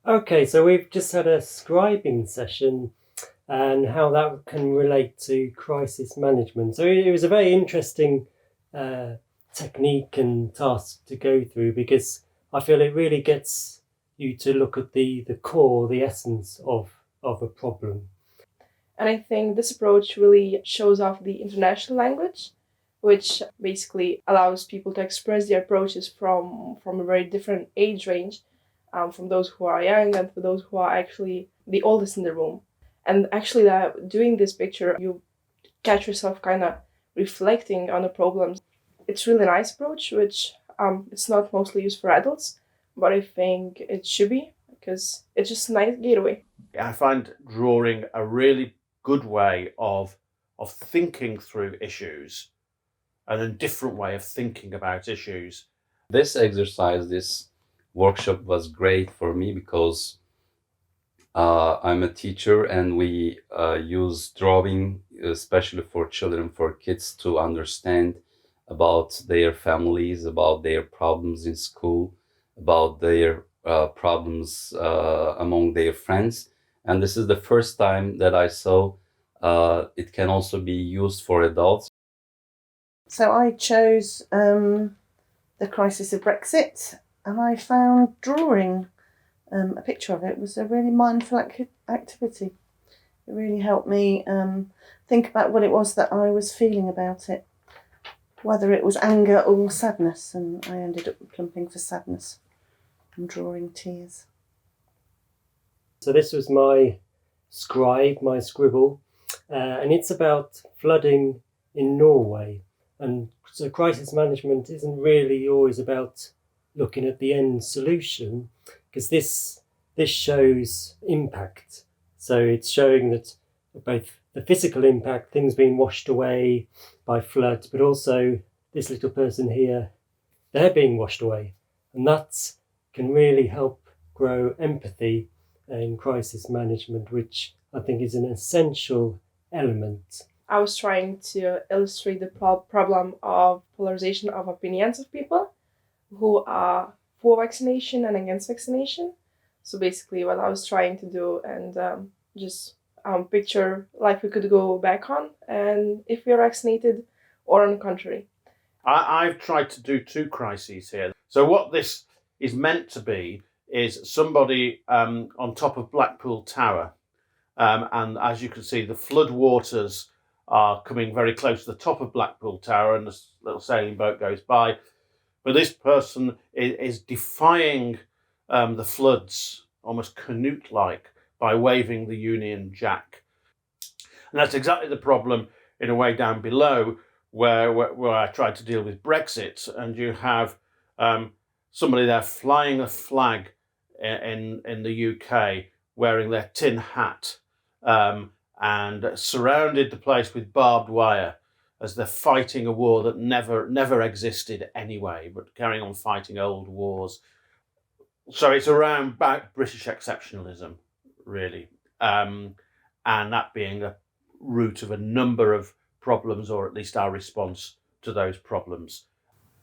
Okay, so we've just had a scribing session and how that can relate to crisis management. So it was a very interesting uh, technique and task to go through because I feel it really gets you to look at the core, the essence of a problem. And I think this approach really shows off the international language, which basically allows people to express their approaches from a very different age range, from those who are young and for those who are actually the oldest in the room. And actually, that doing this picture, you catch yourself kind of reflecting on the problems. It's really nice approach, which it's not mostly used for adults, but I think it should be because it's just a nice gateway. I find drawing a really good way of thinking through issues and a different way of thinking about issues. This workshop was great for me because I'm a teacher and we use drawing, especially for children, for kids to understand about their families, about their problems in school, about their problems among their friends. And this is the first time that I saw it can also be used for adults. So I chose the crisis of Brexit, and I found drawing a picture of it was a really mindful activity. It really helped me think about what it was that I was feeling about it, whether it was anger or sadness, and I ended up plumping for sadness and drawing tears. So this was my scribble, and it's about flooding in Norway. And so crisis management isn't really always about looking at the end solution, because this shows impact. So it's showing that both the physical impact, things being washed away by floods, but also this little person here, they're being washed away. And that can really help grow empathy in crisis management, which I think is an essential element. I was trying to illustrate the problem of polarization of opinions of people who are for vaccination and against vaccination. So basically, what I was trying to do and just picture life we could go back on, and if we are vaccinated, or on the contrary. I've tried to do two crises here. So what this is meant to be is somebody on top of Blackpool Tower. And as you can see, the flood waters are coming very close to the top of Blackpool Tower, and this little sailing boat goes by. But this person is defying the floods, almost Canute-like, by waving the Union Jack. And that's exactly the problem, in a way, down below, where I tried to deal with Brexit, and you have somebody there flying a flag in the UK, wearing their tin hat, and surrounded the place with barbed wire, as they're fighting a war that never existed anyway, but carrying on fighting old wars. So it's around British exceptionalism, really, and that being the root of a number of problems, or at least our response to those problems.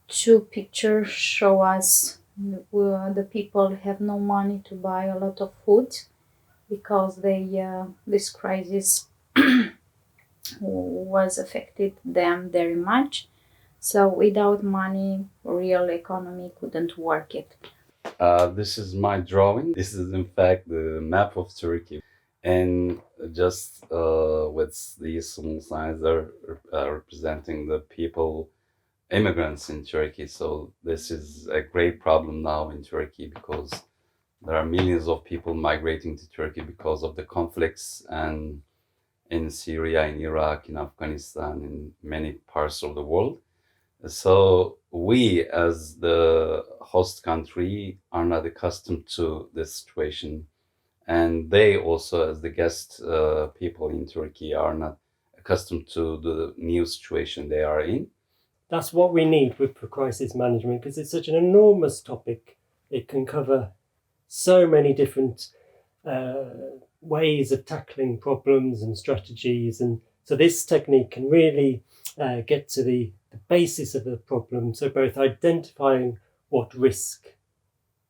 Two pictures show us the people have no money to buy a lot of food because this crisis was affected them very much. So without money, real economy couldn't work it. This is my drawing. This is in fact the map of Turkey. And just with these small signs are representing the people, immigrants in Turkey. So this is a great problem now in Turkey because there are millions of people migrating to Turkey because of the conflicts and in Syria, in Iraq, in Afghanistan, in many parts of the world. So we, as the host country, are not accustomed to this situation. And they also, as the guest people in Turkey, are not accustomed to the new situation they are in. That's what we need for crisis management, because it's such an enormous topic. It can cover so many different ways of tackling problems and strategies. And so this technique can really get to the basis of the problem. So both identifying what risk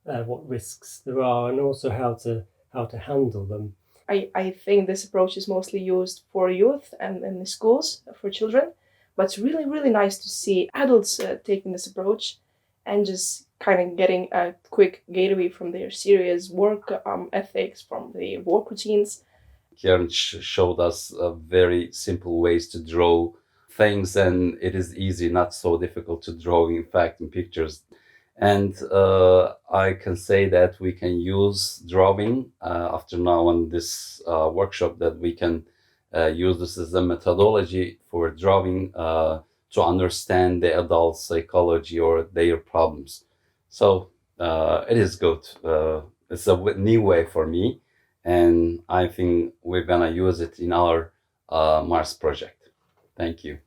what risks there are, and also how to handle them. I think this approach is mostly used for youth and in the schools for children, but it's really, really nice to see adults taking this approach and just kind of getting a quick gateway from their serious work ethics, from the work routines. Karen showed us very simple ways to draw things, and it is easy, not so difficult to draw, in fact, in pictures. And I can say that we can use drawing after now on this workshop, that we can use this as a methodology for drawing to understand the adult psychology or their problems. So it is good. It's a new way for me, and I think we're gonna use it in our Mars project. Thank you.